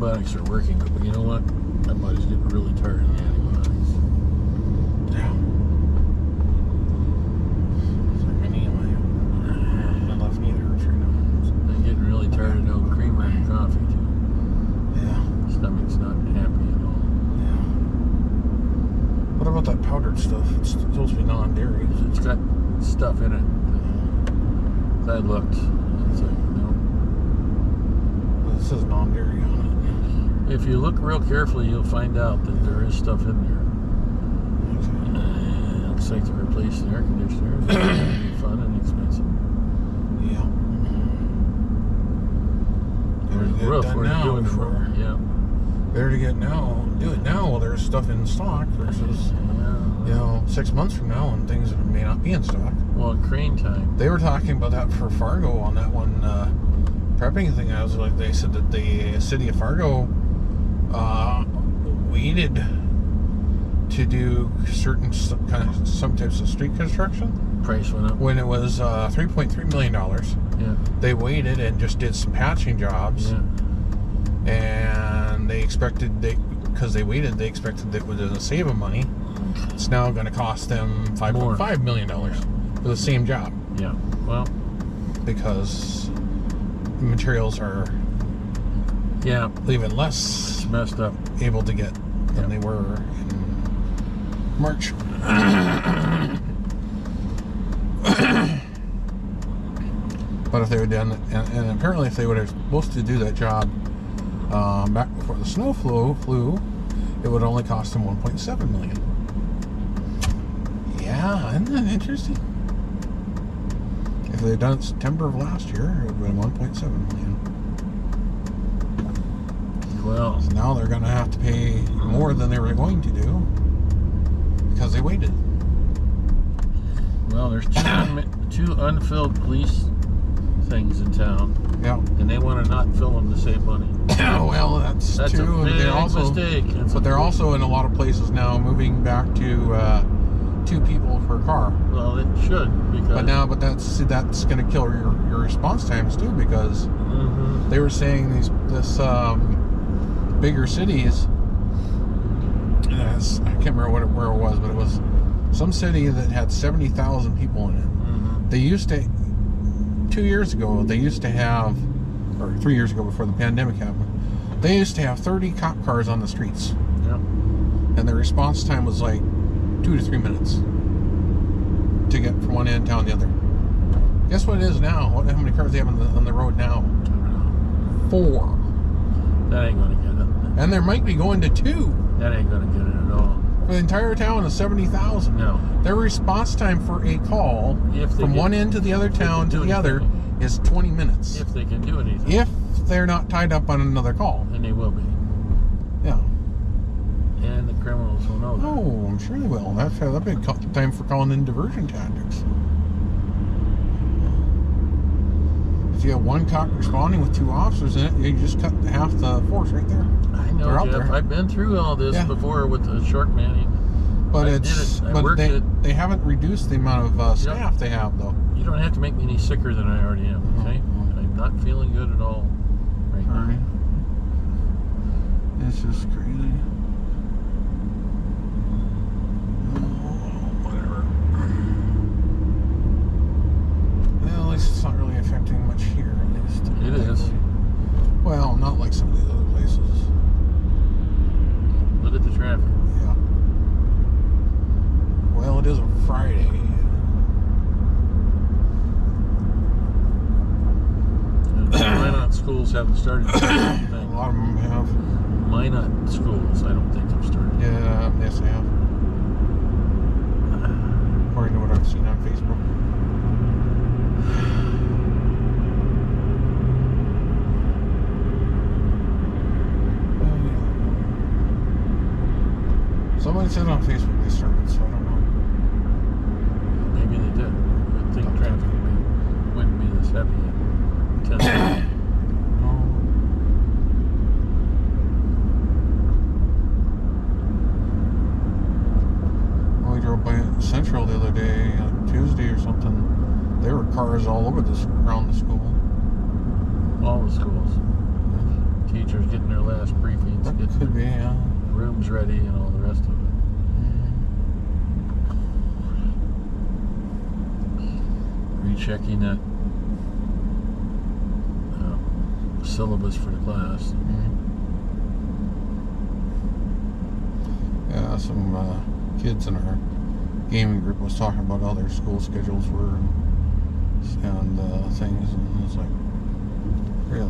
antibiotics are working, but you know what? My body's getting really tired of the antibiotics. Yeah. It's like me and my left knee hurts right now. I'm getting really tired of no creamer in coffee too. Yeah. Stomach's not happy at all. Yeah. What about that powdered stuff? It's supposed to be non-dairy. It's got stuff in it. I looked. It's like, no. Well, it says non-dairy on If you look real carefully, you'll find out that there is stuff in there. Looks like to replace the air conditioner. It's going to be fun and expensive. it. Yeah. There's the roof where you're doing the roof. Yeah. Better to get now. Do it now while there's stuff in stock versus, you know, 6 months from now when things may not be in stock. Well, crane time. They were talking about that for Fargo on that one prepping thing. I was like, they said that the city of Fargo waited to do some types of street construction. Price went up. When it was $3.3 million. Yeah. They waited and just did some patching jobs. Yeah. And they expected, because they waited, they expected that it would save them money. It's now going to cost them $5.5 million for the same job. Yeah. Well. Because materials are even less messed up, able to get than they were in March. But if they would done, and apparently if they would have supposed to do that job back before the snow flew, it would only cost them $1.7 million. Yeah, isn't that interesting? If they had done it September of last year, it would have been $1.7 million. Well, so now they're going to have to pay more than they were going to do because they waited. Well, there's two unfilled police things in town. Yeah. And they want to not fill them to save money. Well, that's true. A big mistake. But they're also in a lot of places now moving back to 2 people per car. Well, it should, because. But that's going to kill your response times too, because they were saying this bigger cities. I can't remember where it was, but it was some city that had 70,000 people in it. They used to. 2 years ago, they used to have, or 3 years ago before the pandemic happened, they used to have 30 cop cars on the streets. Yep. And the response time was like 2 to 3 minutes to get from one end of town to the other. Guess what it is now? How many cars they have on the road now? 4. That ain't gonna get it. And there might be going to 2. That ain't gonna get it at all. For the entire town of 70,000. No. Their response time for a call from one end to the other town to the other is 20 minutes. If they can do anything. If they're not tied up on another call. And they will be. Yeah. And the criminals will know that. Oh, I'm sure they will. That'll be time for calling in diversion tactics. If you have 1 cop responding with 2 officers in it, you just cut half the force right there. I know, Jeff. I've been through all this before with the short manning. But they haven't reduced the amount of staff they have, though. You don't have to make me any sicker than I already am, okay? I'm not feeling good at all right now. It's just crazy. Whatever. Well, at least it's not really affecting much here, at least. It is. Well, not like some of these other places. Look at the traffic. Yeah. Well, it is a Friday. Minot schools haven't started. A lot of them have. Minot schools, I don't think have started. Yeah, yes, they have. According to what I've seen on Facebook. Somebody said on Facebook they started, so I don't know. Maybe they did. I think traffic wouldn't be this heavy yet. Well, we drove by Central the other day, Tuesday or something. There were cars all over around the school. All the schools. teachers getting their last briefings, That getting could be, yeah. rooms ready, and all the rest of it. Rechecking that syllabus for the class. Yeah, some kids in our gaming group was talking about how their school schedules were and things, and it's like, really?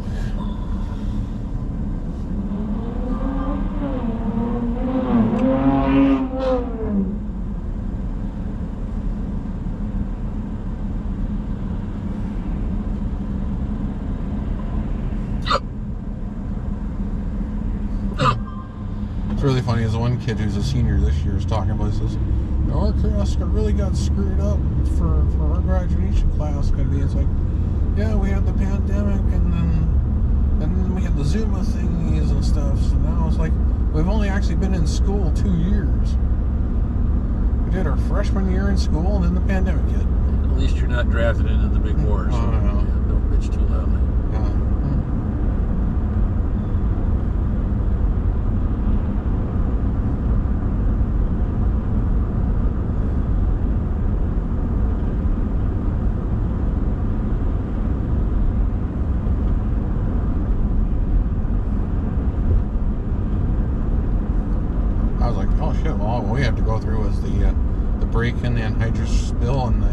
It's really funny, is one kid who's a senior this year is talking about, he says, our class really got screwed up for our graduation class. It's like, yeah, we had the pandemic, and then we had the Zuma thingies and stuff, so now it's like, we've only actually been in school 2 years. We did our freshman year in school, and then the pandemic hit. At least you're not drafted into the big war, so don't bitch too loudly. All we had to go through was the break-in, the anhydrous spill, and the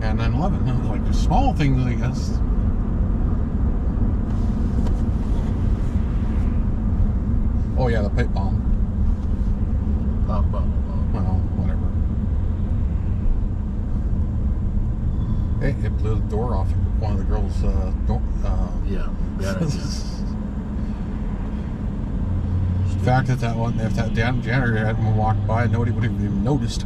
and 9/11. It was like the small things, I guess. Oh yeah, the pipe bomb. Pop bomb. Well, whatever. Hey, it blew the door off one of the girls' door. Yeah, bad idea. The fact that if that janitor hadn't walked by, nobody would have even noticed.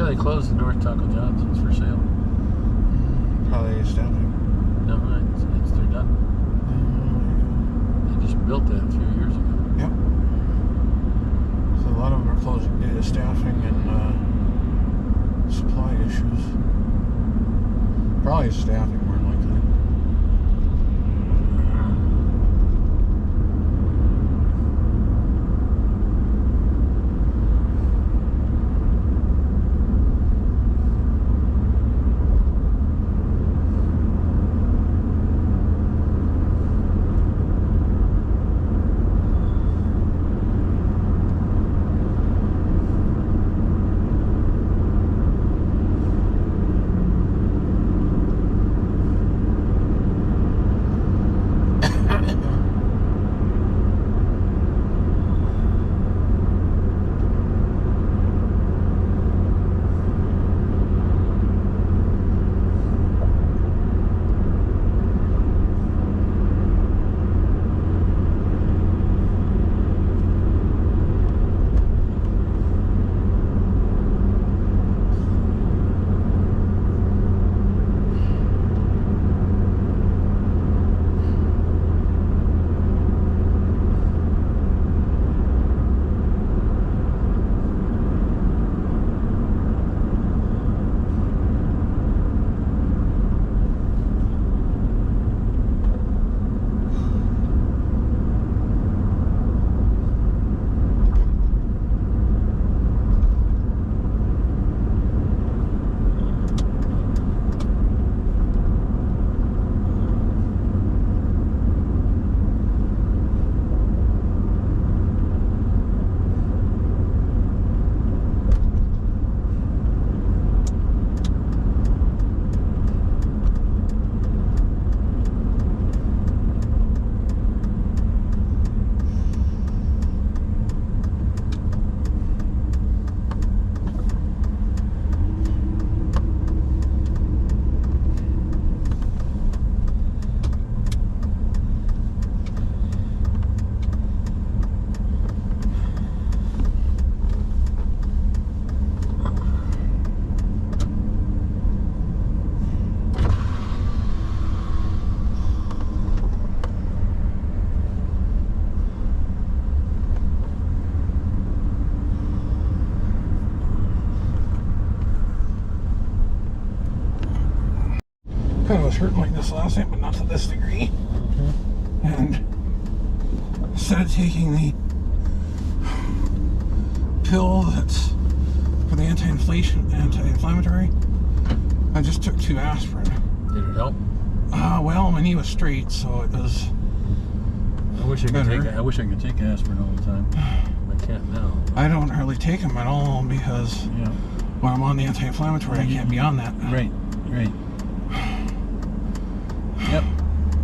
They closed the North Taco John's. It's for sale. Probably staffing. No, they're done. They just built that a few years ago. Yep. So a lot of them are closing due to staffing and supply issues. Probably staffing, more than likely. I was hurting like this last night, but not to this degree. And instead of taking the pill that's for the anti-inflammatory, I just took 2 aspirin. Did it help? Well, my knee was straight, so it was. I wish I could take aspirin all the time. I can't now. I don't hardly take them at all because when I'm on the anti-inflammatory, I can't be on that. Right. Yep.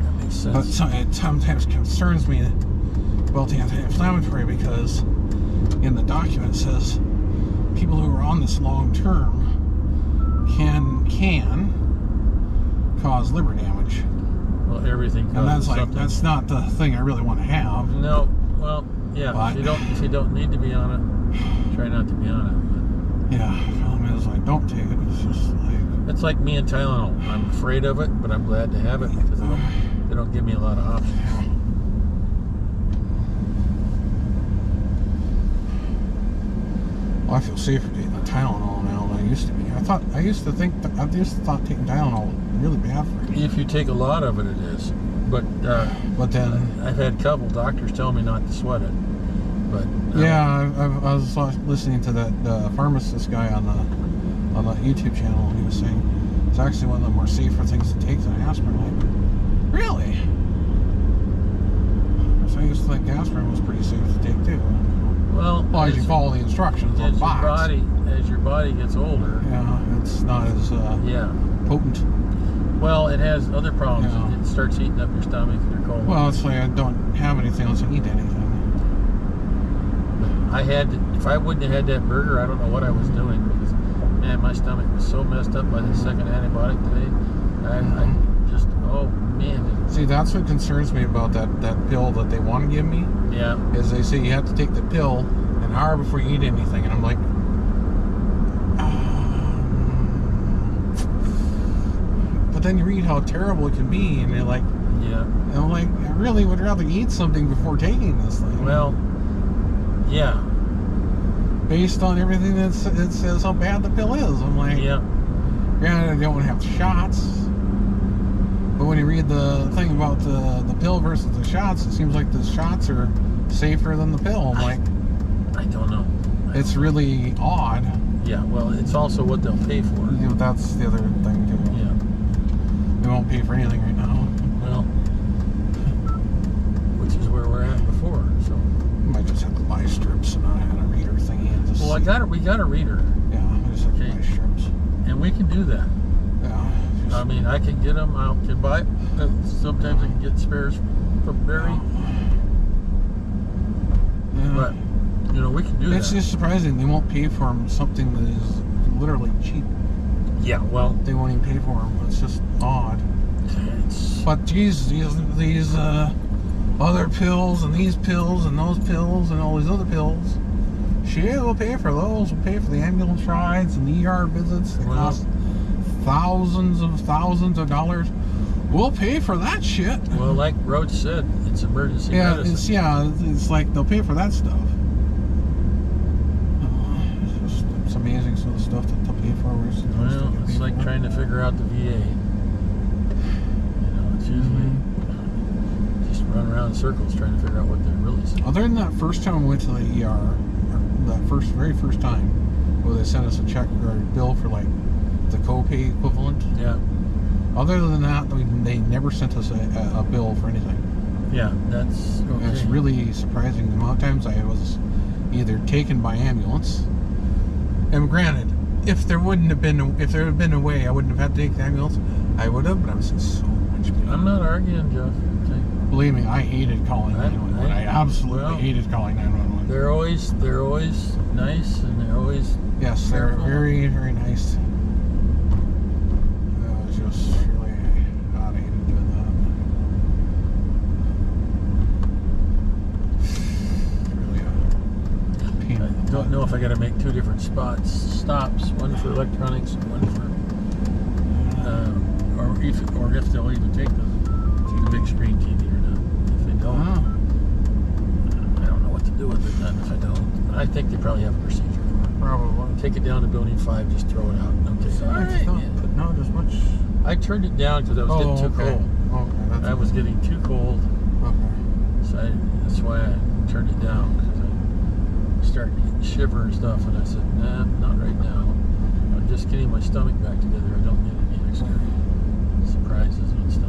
That makes sense. But it sometimes concerns me about the anti-inflammatory because in the document it says people who are on this long term can cause liver damage. Well, everything causes and that's like something. That's not the thing I really want to have. No. Well, yeah. But, if you don't need to be on it, try not to be on it. But yeah. Problem is, I don't take it. It's just like. It's like me and Tylenol. I'm afraid of it, but I'm glad to have it because they don't give me a lot of options. Well, I feel safer taking the Tylenol now than I used to be. I used to thought taking Tylenol was really bad for me. If you take a lot of it, it is. But then I've had a couple doctors tell me not to sweat it. But yeah, I was listening to that pharmacist guy on the YouTube channel, and he was saying it's actually one of the more safer things to take than aspirin. Like, really? So I used to think aspirin was pretty safe to take too. Well, as you follow the instructions on the box. As your body gets older, it's not as potent. Well, it has other problems. Yeah. It starts eating up your stomach and your colon. Well, it's like I don't have anything unless I eat anything. If I wouldn't have had that burger, I don't know what I was doing because, man, my stomach was so messed up by the second antibiotic today. I just, oh man. See, that's what concerns me about that pill that they want to give me. Yeah. Is they say you have to take the pill an hour before you eat anything, and I'm like, but then you read how terrible it can be, and you're like, yeah. And I'm like, I really would rather eat something before taking this thing. Well, yeah. Based on everything it says how bad the pill is, I'm like, yeah. Granted, I don't want to have shots, but when you read the thing about the pill versus the shots, it seems like the shots are safer than the pill. I'm like, I don't know. It's really odd. Yeah, well, it's also what they'll pay for. Yeah, that's the other thing too. Yeah. They won't pay for anything right now. Well, which is where we're at before. So I might just have to buy strips and not have a reader thingy. And just we got a reader. Yeah, I just have to buy strips. And we can do that. Yeah. I mean, I can get them. I can buy. Sometimes I can get spares from Barry. Yeah. But we can do that. It's just surprising they won't pay for them something that is literally cheap. Yeah, well, they won't even pay for them. It's just odd. But geez, these other pills and these pills and those pills and all these other pills, shit, we'll pay for those. We'll pay for the ambulance rides and the ER visits. They cost thousands of dollars. We'll pay for that shit. Well, like Roach said, it's emergency medicine. It's like they'll pay for that stuff. It's amazing some of the stuff that they'll pay for. Well, it's like trying to figure out the VA. It's usually just run around in circles trying to figure out what they're really saying. Other than that first time we went to the ER, that very first time, where they sent us a check or a bill for like the copay equivalent. Yeah. Other than that, they never sent us a bill for anything. Yeah, that's okay. It's really surprising the amount of times I was either taken by ambulance. And granted, if there had been a way I wouldn't have had to take the ambulance, I would have, but I was in so much pain. I'm not arguing, Jeff. Believe me, I hated calling 911. I absolutely hated calling 911. They're always nice, and they're always careful. They're very, very nice. I was just really, God, I hated doing that. Really a pain. I don't know if I got to make two different stops, one for electronics and one for, or if they'll even take the big screen TV or not. If they don't, I don't know what to do with it then if I don't. But I think they probably have a procedure for it. Probably. Take it down to building 5, just throw it out. Okay. So All it's right. not Yeah. putting out as much. I turned it down because I was getting too okay. cold. Okay, that's I was getting too cold, okay. so that's why I turned it down, because I started getting shiver and stuff, and I said, nah, not right now. I'm just getting my stomach back together. I don't need any extra surprises and stuff.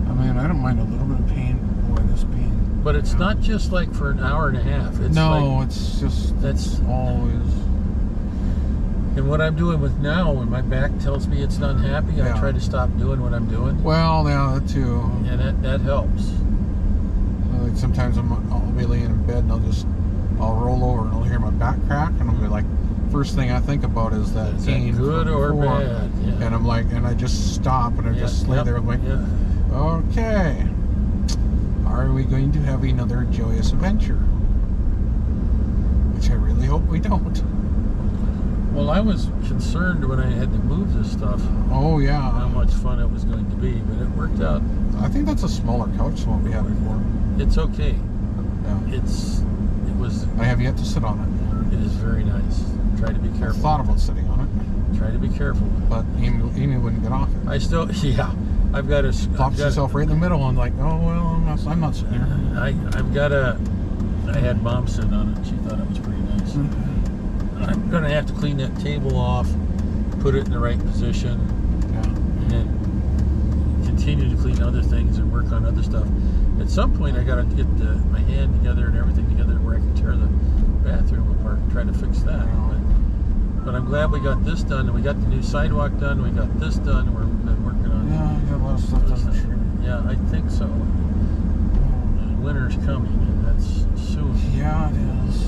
I mean, I don't mind a little bit of pain. Boy, this pain. But it's not just like for an hour and a half. It's no, like, it's just that's always. and what I'm doing with now, when my back tells me it's not happy, Yeah. I try to stop doing what I'm doing, Well, yeah, that too. and that helps. Like sometimes I'll be laying in bed and I'll roll over and I'll hear my back crack and I'll be like, first thing I think about is that Is that pain. good from or before. bad? Yeah. And I'm like, and I just stop and I just lay there with my, okay, are we going to have another joyous adventure? Which I really hope we don't. Well, I was concerned when I had to move this stuff Oh how yeah, much fun it was going to be, but it worked out. I think that's a smaller couch than what we had before. It's okay. Yeah. It was. I have yet to sit on it. It is very nice. Try to be I careful. thought about sitting on it, Try to be careful with it. but Amy wouldn't get off it. I still, yeah. I've got to. Plops herself right in the middle and like, oh well, I'm not sitting here. I've got a. I had Mom sitting on it. She thought it was pretty nice. I'm gonna have to clean that table off, put it in the right position, Yeah. and continue to clean other things and work on other stuff. At some point, I gotta get my hand together and everything together where I can tear the bathroom apart and try to fix that. But I'm glad we got this done, and we got the new sidewalk done. We got this done. And we've been working on. Yeah, I got a lot of stuff done for sure. Yeah, I think so. And winter's coming, and that's soon. Yeah, it is.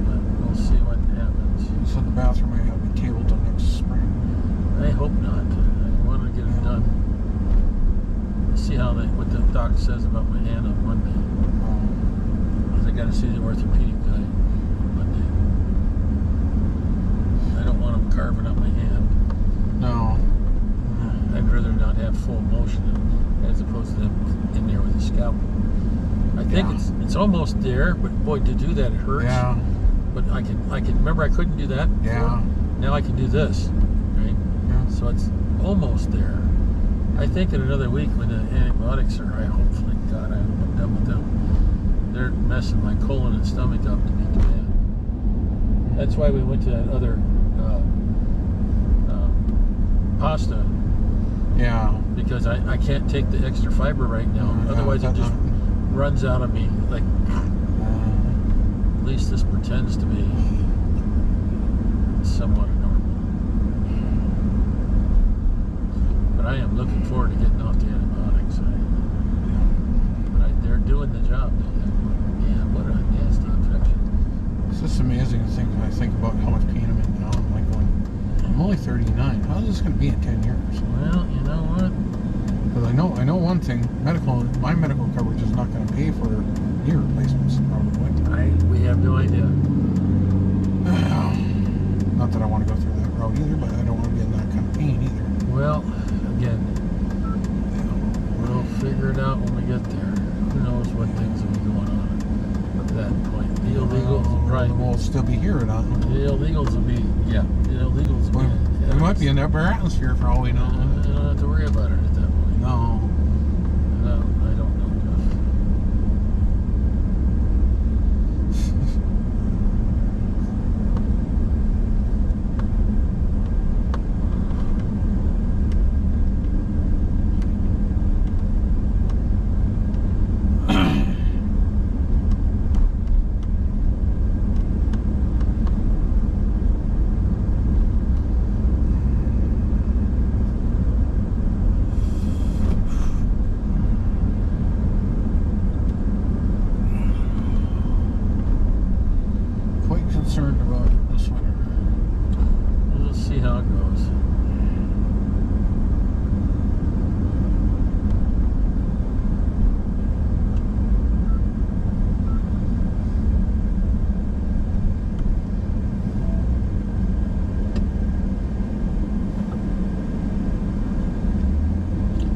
But we'll see what happens. You said the bathroom may have a table till next spring. I hope not. I want to get it done. See what the doc says about my hand on Monday. Because I got to see the orthopedic guy on Monday. I don't want him carving up my hand. No. I'd rather not have full motion as opposed to them in there with a scalpel. I think it's almost there, but boy, to do that it hurts. Yeah. But I can remember I couldn't do that before. Yeah. Now I can do this, right? Yeah. So it's almost there. I think in another week when the antibiotics are, hopefully, God, I'm done with them. They're messing my colon and stomach up to be bad. That's why we went to that other pasta. Yeah. Because I can't take the extra fiber right now. Yeah, Otherwise, it just runs out of me. Like, at least this pretends to be somewhat normal. But I am looking forward to getting off the antibiotics. But they're doing the job. Yeah, what a nasty infection. It's just amazing to think. I think about how much pain I'm in now. I'm like going, I'm only 39. How is this going to be in 10 years? Well, you know what? Because I know one thing. My medical coverage is not going to pay for knee replacements. Probably. We have no idea. Not that I want to go through that route either, but I don't want to be in that kind of pain either. Well, again, we'll figure it out when we get there. Who knows what things will be going on at that point. The illegals will probably. We'll still be here, not. The illegals will be. Yeah, the illegals will be. We might be in the upper atmosphere for all we know. I don't have to worry about it at that point. No. No, I don't know, Jeff.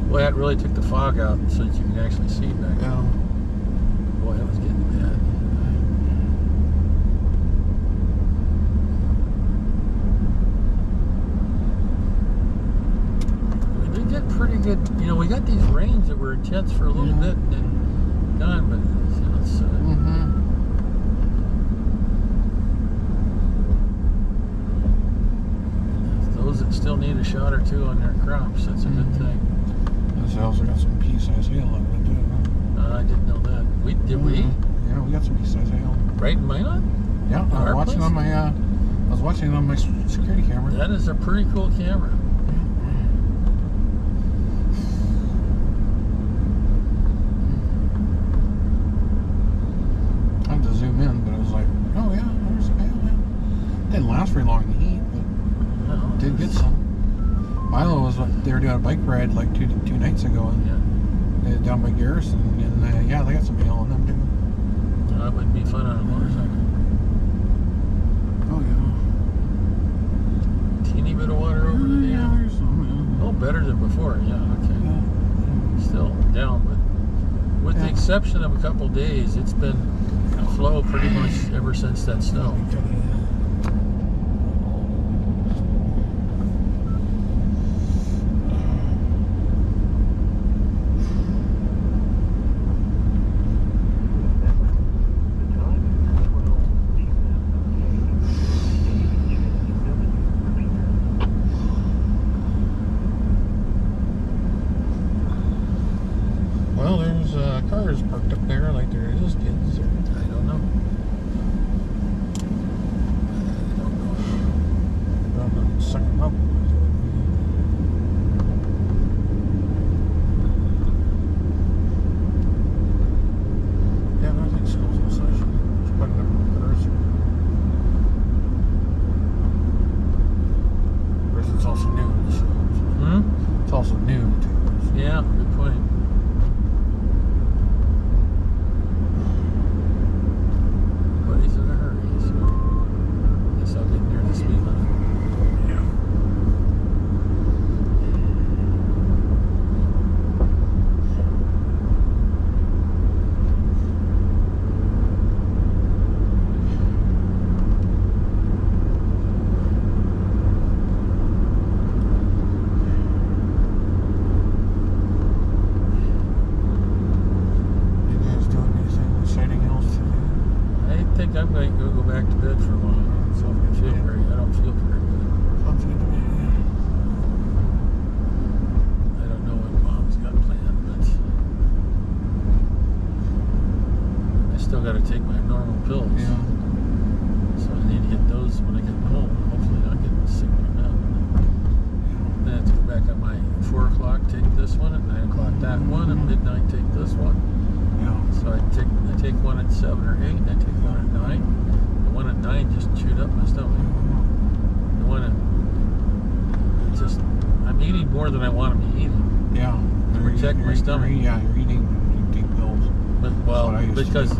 Boy, that really took the fog out so that you can actually see back. Yeah. Boy, that was getting bad. We did get pretty good. You know, we got these rains that were intense for a little bit and then gone, but you know, it's. Those that still need a shot or two on their crops, that's a good thing. This also got some pea-sized hail on it too. I didn't know that. Did we? Yeah, we got some pea-sized hail. Right in Minot? Yeah, I was watching on my. I was watching it on my security camera. That is a pretty cool camera. I had to zoom in, but I was like, oh yeah, there's some hail. Didn't last very long in the heat, but did get some. Milo was they were doing a bike ride like two nights ago, and down by Garrison, and yeah, they got some hail on them too. That would be fun on a motorcycle. Oh yeah. Teeny bit of water over the dam. Yeah, there's some. Yeah. Oh, better than before. Yeah, okay. Yeah. Still down, but with the exception of a couple days, it's been a flow pretty much ever since that snow. Well, there's cars parked up there like there is kids. I don't know. I'm gonna suck them up. Yeah, I think school's in session. There's quite a number of cars. Of course, it's also new. So it's also new too. So. Yeah, good point. But he's in a hurry, so I guess I'll get near the speed limit. Yeah. You guys doing anything exciting else today? I think I'm going to go back to bed for a while. So I don't feel very good. Sounds good to me. I don't know what Mom's got planned, but I still got to take my normal pills. Yeah. So I need to get those when I get home. Hopefully not get sick from them. Then I have to go back on my 4 o'clock, take this one, at 9 o'clock that one, and midnight take this one. Yeah. So I take one at 7 or 8, and I take one at 9. The one at 9 just chewed up my stomach. The one at I'm eating more than I want to be eating. Yeah. To protect my stomach. Yeah, you're eating deep pills. But well, That's what I used to because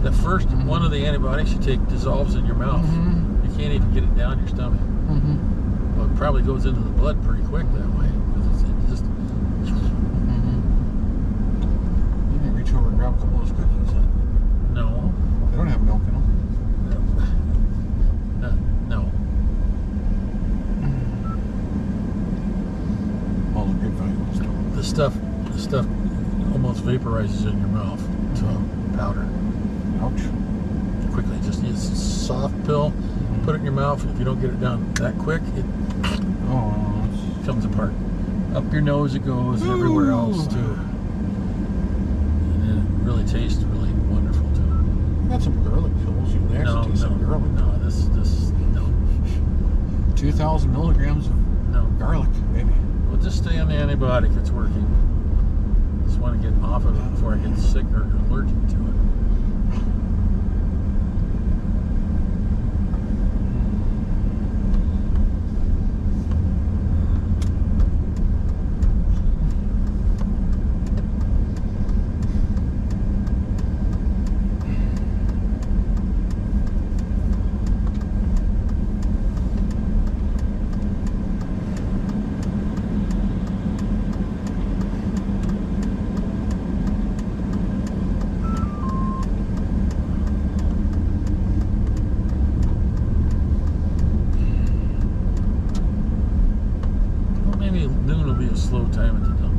the first one of the antibiotics you take dissolves in your mouth. You can't even get it down your stomach. Well, it probably goes into the blood pretty quick that way. Because it just You didn't reach over and grab a couple of those cookies. Huh? no. They don't have milk in them. No. All the good valuable stuff. The stuff almost vaporizes in your mouth to powder. Ouch. Quickly, just use a soft pill, put it in your mouth. If you don't get it down that quick, it comes apart. Up your nose it goes, and everywhere else too. And it really tastes really wonderful too. I got some garlic pills. You can actually taste some garlic. No, no. 2,000 milligrams of garlic, baby. Well, just stay on the antibiotic. It's working. Just want to get off of it before I get sick or allergic to it. Noon will be a slow time at the dump.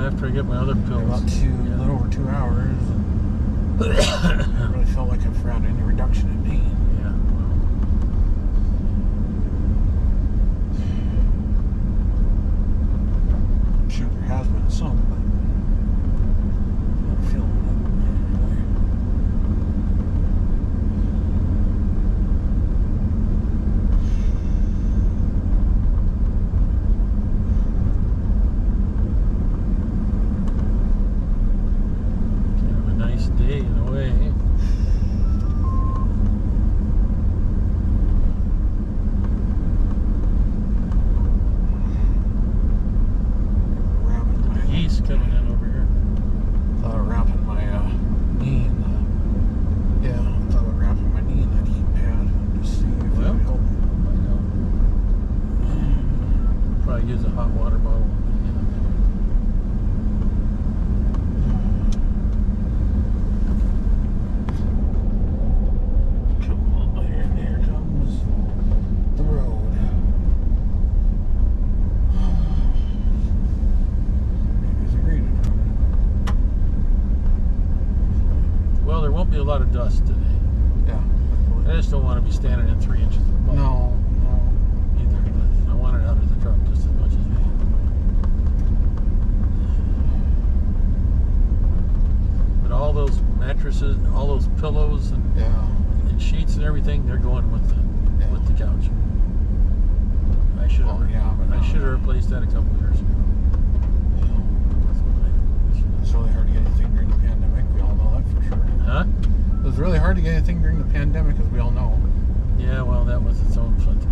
After I get my other pills. About a little over 2 hours. I really felt like I've had any reduction in pain. Yeah. I'm sure there has been some, but I'm not feeling it. Day in a way. He's coming in over here. Thought of wrapping my knee in the, yeah, I thought of wrapping my knee in that heat pad and just see if it would help. Probably use a hot water bottle. Be a lot of dust today. Yeah. I just don't want to be standing in 3 inches of mud. No, either. But I want it out of the truck just as much as me. But all those mattresses, all those pillows and sheets and everything, they're going with the couch. I should have replaced that a couple years ago. It's really hard to get anything during the pandemic. We all know that for sure. Huh? It was really hard to get anything during the pandemic, as we all know. Yeah, well, that was its own fun time.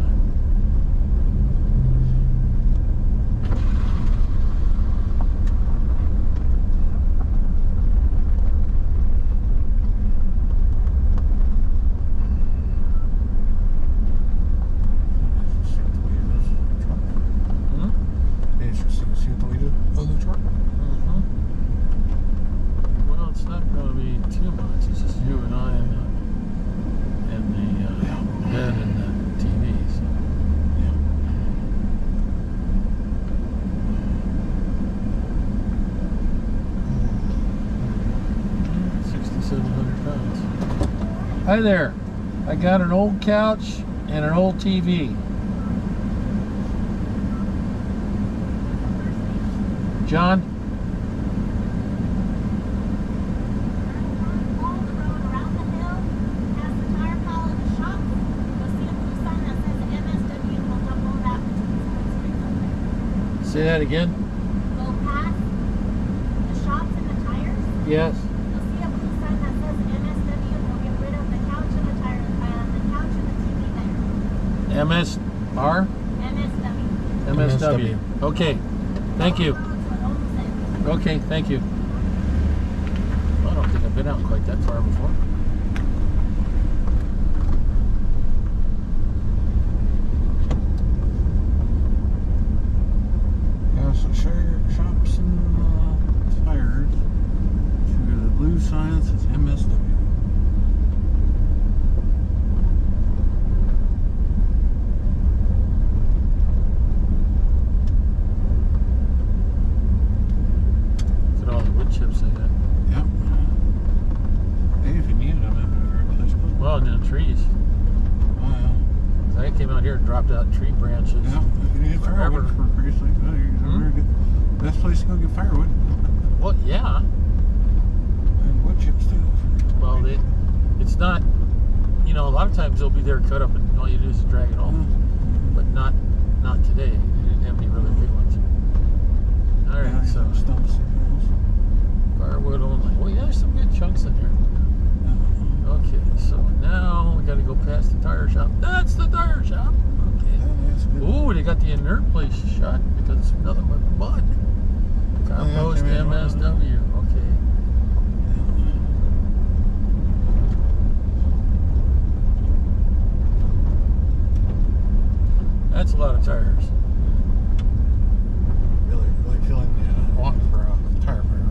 See what the weight of the truck? Well, it's not going to be too much. It's just you and I and the bed and the TV. So. Yeah. 6,700 pounds. Hi there. I got an old couch and an old TV. John? Say that again? Go past the shops and the tires. Yes. You'll see a blue sign that says MSW, and we'll get rid of the couch and the tire, the couch and the TV there. MSR? MSW. MSW. Okay. Thank you. Okay, thank you. Well, I don't think I've been out quite that far before. So shops and tires to the blue sign that says MSW. chopped out tree branches. Yeah, you need firewood for Christ's sake. Very good. Best place to go get firewood. Well, yeah. And wood chips too. Well, it's not. You know, a lot of times they'll be there cut up, and all you do is drag it home. But not today. They didn't have any really big ones. All right, so stumps. firewood only. Well, yeah, there's some good chunks in there. Okay, so now we got to go past the tire shop. That's the tire shop. Okay. Ooh, they got the inert place shut because it's nothing but mud. Compost MSW. Okay. That's a lot of tires. Really feeling the want for a tire fire.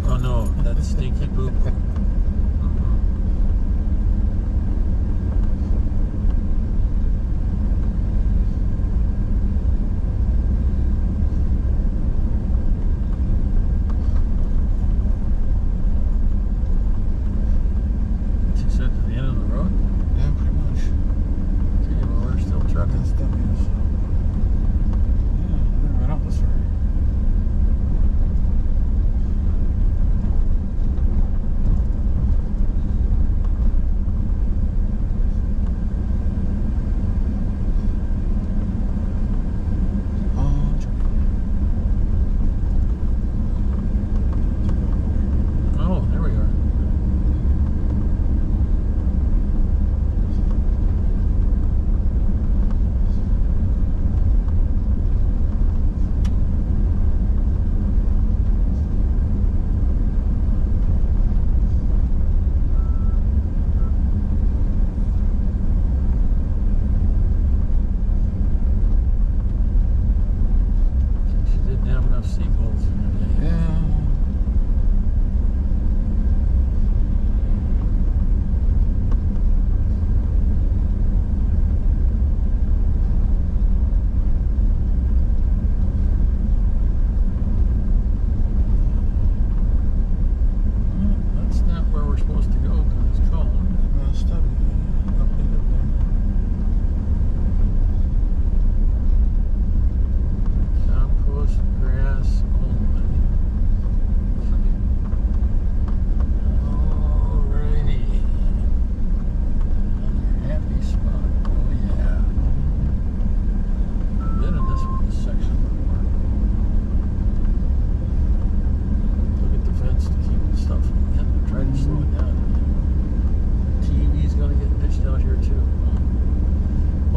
Oh no, that's stinky poop.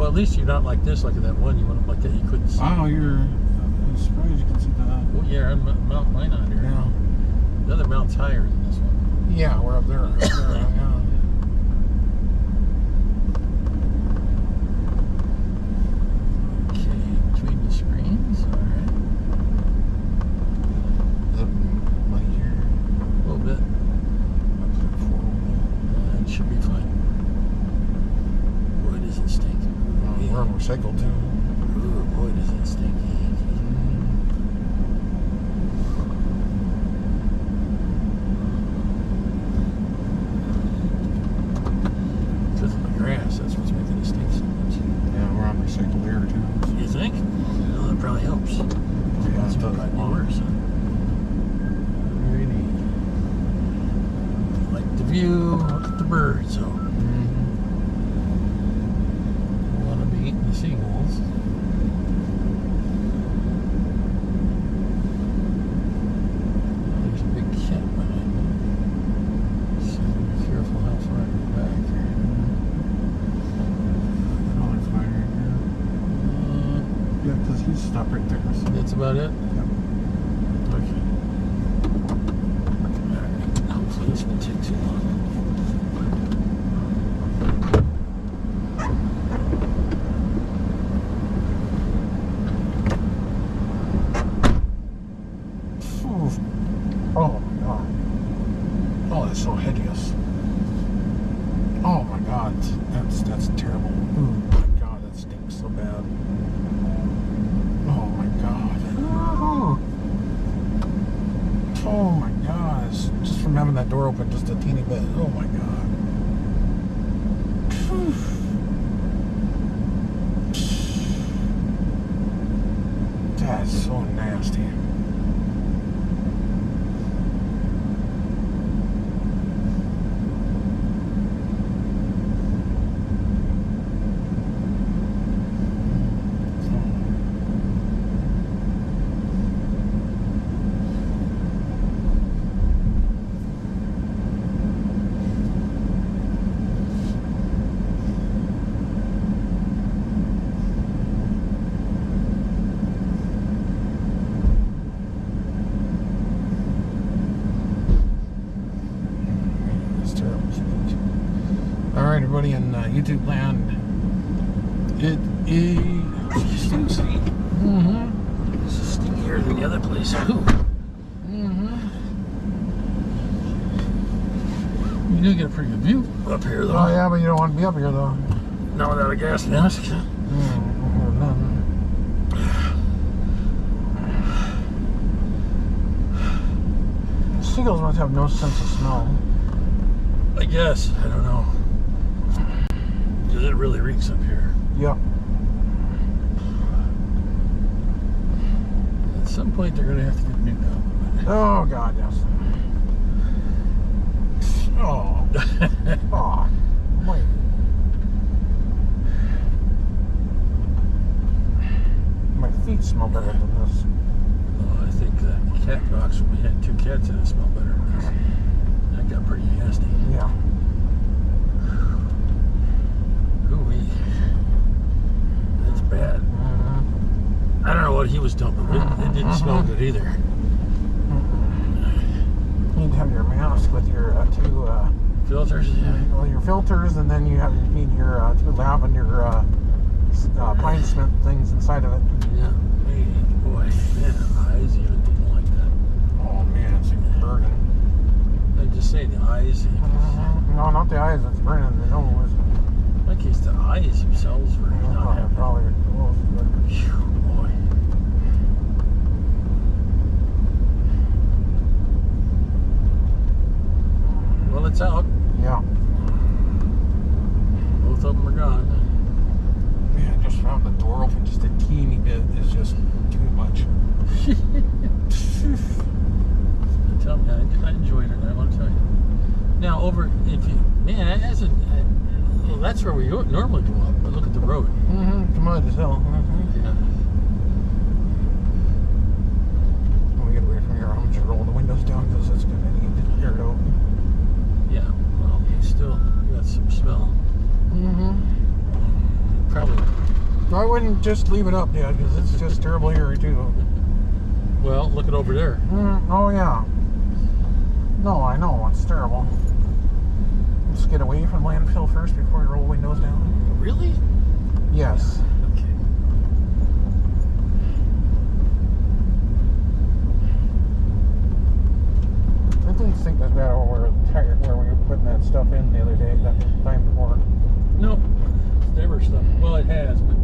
At least you're not like this, like that one. You went up like that, you couldn't see. Wow, I'm surprised you can see that. Well, yeah, on Mount Minot here. Yeah. The other mount's higher than this one. Yeah, we're up there. Yeah. Okay, between the screens. All right. Is it muddy here? A little bit. It should be fine. Boy, does it stink. We're on recycle too. Ooh, boy, does it stink. Because of the grass, that's what's making it stink so much. Yeah, we're on recycled air too. You think? Well, that probably helps. Yeah, It's it does. probably worse. Huh? Really like the view, look at the birds. So. Eating the seagulls. There's a big cat behind me. So be careful how far I go back here. Another fire here. Yeah, because he's stopped right there. So. That's about it? Yep. Okay. Alright, hopefully this won't take too long. Oh my god. Oh, that's so hideous. Oh my god. That's terrible. Oh my god, that stinks so bad. Oh my god. Oh my gosh. Just from having that door open just a teeny bit. Oh my god. it's so nasty. Alright, everybody in YouTube land, it is stinky. This is stinkier than the other place. You do get a pretty good view up here, though. Oh yeah, but you don't want to be up here though. Not without a gas mask. Seagulls must have no sense of smell. I guess. I don't know. Because it really reeks up here. Yep. At some point, they're going to have to get nuked out. Oh God, yes. Oh. Oh. Wait. My feet smell better than this. Oh, I think that cat box, when we had 2 cats in it, smelled better than this. That got pretty nasty. Yeah. Ooh-wee. That's bad. I don't know what he was dumping, but it didn't smell good either. You need to have your mask with your 2 Filters? Yeah. well, your filters, and then you need your 2 lavender pine cement things inside of it. Yeah. Hey, boy, man, eyes even didn't like that. Oh man, it's burning. I just say the eyes. No, not the eyes. It's burning the nose. In my case, the eyes themselves were not happy. Probably close, but Phew, boy. Well, it's out. yeah. Both of them are gone. Man, just found the door open just a teeny bit. It's just too much. Tell me, I enjoyed it. I want to tell you. Now, well, that's where we normally go up. But look at the road. It's mud as hell. Yeah. When we get away from here, I'm just roll the windows down because it's going to need to air it out. Yeah. Well, you still got some smell. Probably. I wouldn't just leave it up, Dad, because it's just terrible here too. Well, look at over there. Oh yeah. No, I know it's terrible. Let's get away from landfill first before we roll windows down. Really? Yes. Okay. I didn't think that's bad where we were putting that stuff in the other day, that time before. No, it's never stuff. Well, it has, but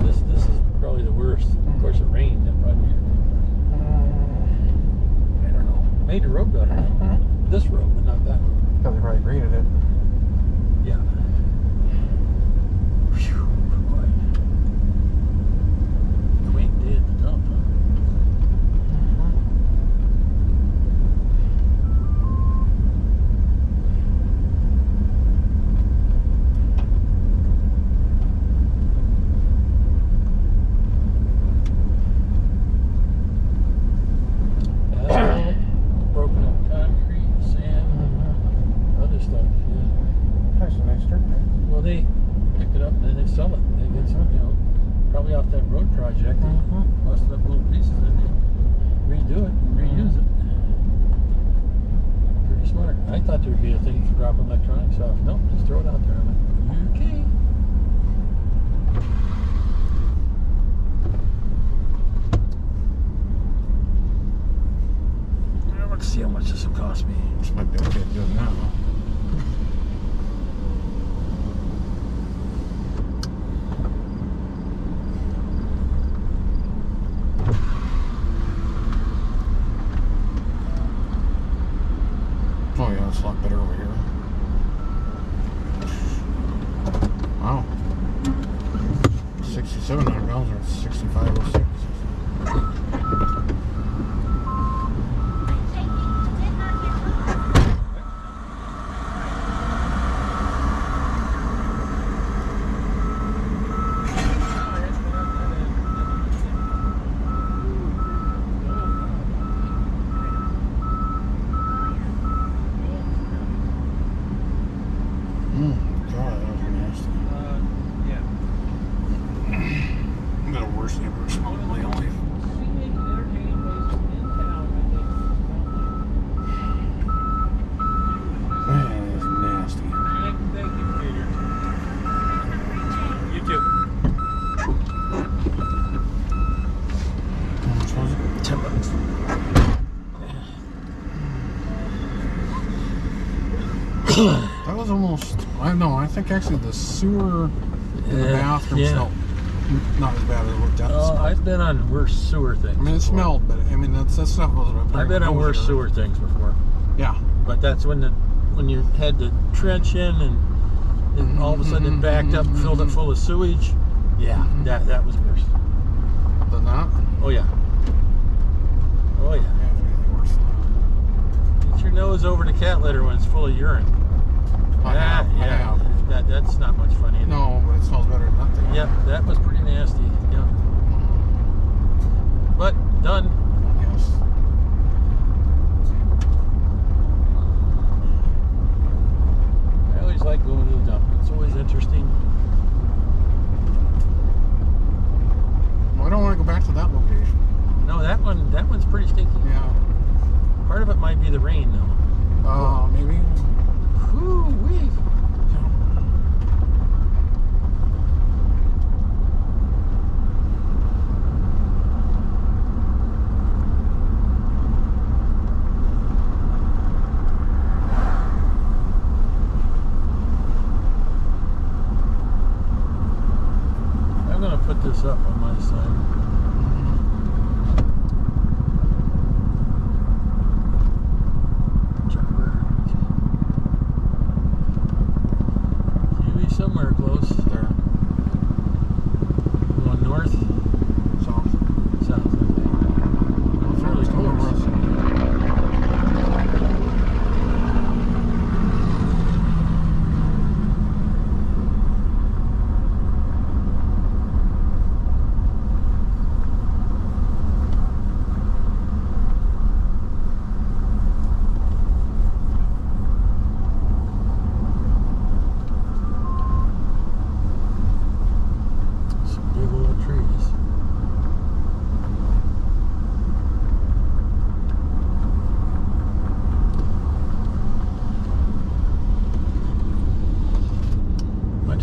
this is probably the worst. Of course, it rained. That probably made it worse. I don't know. Made the road better. This road, but not that road. Because they probably graded it. Yeah. Phew, boy. Quaint day at the dump, huh? Asphalt, broken up concrete, sand, other stuff, yeah. That's a nice dirt there. Well, they pick it up and then they sell it. They get some, probably off that road project. They busted up little pieces and they redo it, reuse it. Pretty smart. I thought there would be a thing for dropping electronics off. Nope, just throw it out there. I'm like, okay. Let's see how much this will cost me. This might be okay to do it now. Oh yeah, it's a lot better over here. Wow. $6,700 or $6,506. Marshmallow. That is nasty. Thank you, Peter. You too. How much was it? $10. That was almost. I know. I think actually the sewer in the bathroom smelled not as bad as what that smelled. I've been on worse sewer things. I mean, it smelled, but I mean that stuff was. I've been on worse sewer things before. Yeah. But that's when you had to trench in and all of a sudden it backed up, filled it full of sewage. Yeah, that was worse. Than that? Oh yeah. Oh yeah. Definitely worse than Get your nose over the cat litter when it's full of urine. that. I have. That's not much fun either. No, but it smells better than nothing. Yep, that was pretty nasty. Yep. But done. Yes. I always like going to the dump. It's always interesting. Well, I don't want to go back to that location. No, that one's pretty stinky. Yeah. Part of it might be the rain though. Maybe. Whoo-wee. I'm gonna put this up on my side. Somewhere close. There. Going north? South. South, okay. Fairly close.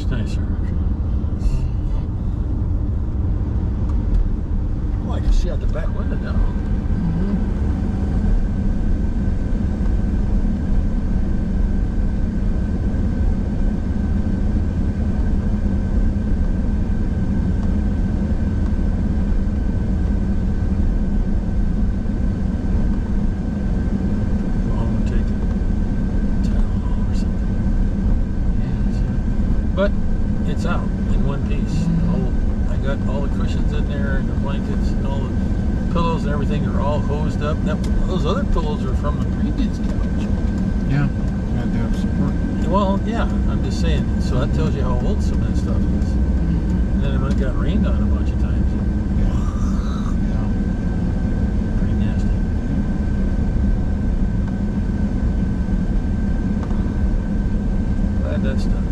Nicer. Oh, I can see out the back window now. But it's out in one piece. I got all the cushions in there and the blankets and all the pillows and everything are all hosed up. Those other pillows are from the previous couch. Yeah, you had to have support. Well, yeah, I'm just saying. So that tells you how old some of that stuff is. And then it got rained on a bunch of times. Yeah. Pretty nasty. Glad that's done.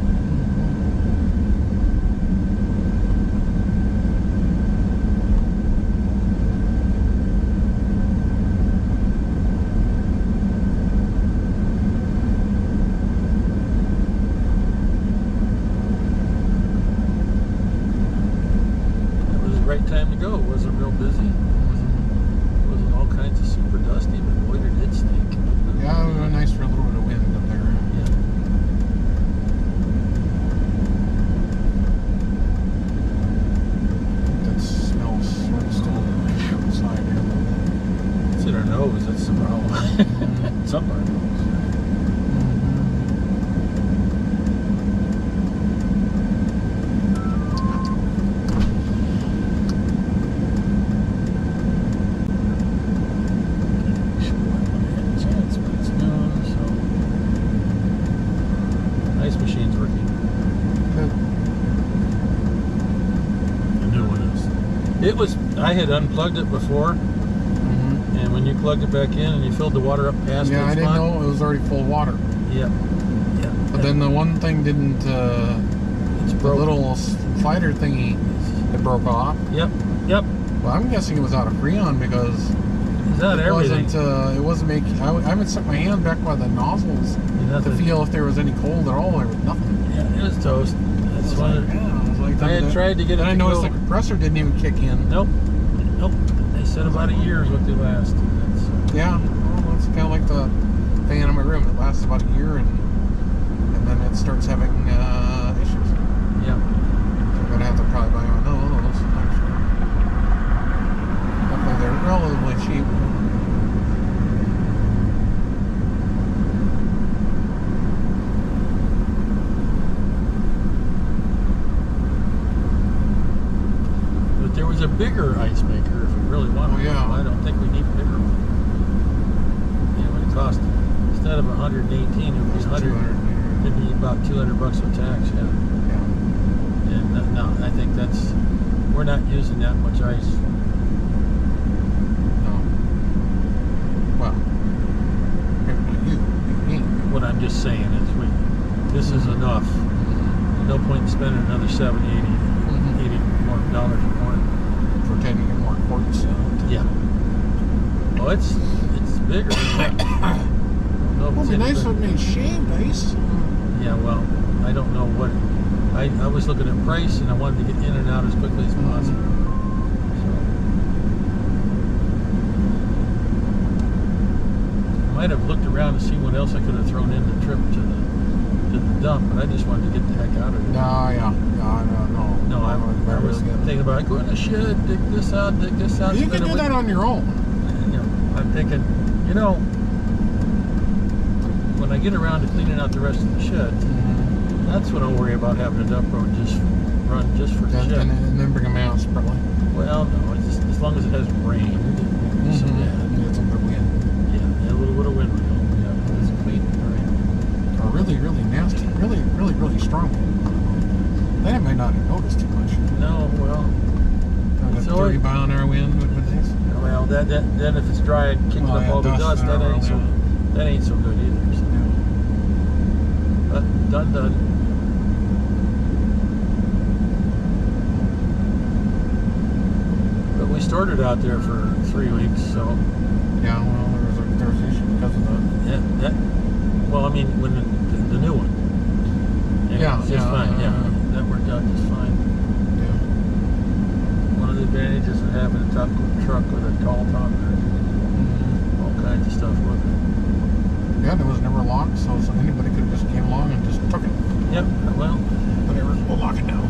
Right time to go. It wasn't real busy. It wasn't all kinds of super dusty, but boy, it did stink. Yeah, it was nice for a little bit of wind up there. Yeah. That smells sort of still outside here a little bit. It's in our nose. That's the problem. It's up our nose. Ice machine's working. Good. The new one is. It was. I had unplugged it before, and when you plugged it back in and you filled the water up past Yeah, that I didn't spot, know it was already full of water. Yep. Yep. But then the one thing didn't. It's The broke. little slider thingy, it broke off. Yep. Yep. Well, I'm guessing it was out of Freon because It's not everything. it wasn't making. I haven't stuck my hand back by the nozzles to feel if there was any cold at all. There was nothing. Yeah, it was toast. That's why I had tried to get it. Then I to noticed go. the compressor didn't even kick in. Nope. They said about a year is what they last. Yeah, well, it's kind of like the fan in my room. It lasts about a year, and then it starts having issues. Yeah. So I'm gonna have to probably buy one of those. Hopefully they're relatively cheap. But there was a bigger ice maker if we really wanted. Oh, yeah. one. I don't think we need a bigger one. It would cost, instead of 118, it would be 100. It'd be about $200 with tax. Yeah. And no, I think we're not using that much ice. No. Well, What I'm just saying is this is enough. No point in spending another $70, $80 more dollars more. pretend to get more quartz. Yeah. Oh, it's bigger. No, Well, it'd be nice if it made shaved ice. Yeah, well, I don't know what. I was looking at price and I wanted to get in and out as quickly as possible. So, I might have looked around to see what else I could have thrown in the trip to the dump, but I just wanted to get the heck out of it. No, No, I was thinking about going to the shed, dig this out. You can do that on your own. I'm thinking, when I get around to cleaning out the rest of the shed, that's when I'll worry about having a dump road run just for the shed. And then bring them out separately. Well, no, it's just, as long as it has rain, it won't be so bad. It's a good wind. Yeah, a little bit of wind will help. Yeah, it's clean. Right. Or really, really nasty. Really, really, really strong wind. Then I might not have noticed too much. No, well, It's 30 mile an hour wind. well, then if it's dry and kicking up all the dust, that ain't so good either. So. But done. But we stored it out there for 3 weeks, so. Yeah, well, there was an issue because of that. Well, I mean, when the new one. And Yeah, it's just fine. That worked out just fine. Yeah. One of the advantages of having a top truck with a tall top, all kinds of stuff with it. Yeah, there was never locked, so anybody could have just came along and just took it. Yep. Well, Whatever. We'll lock it now.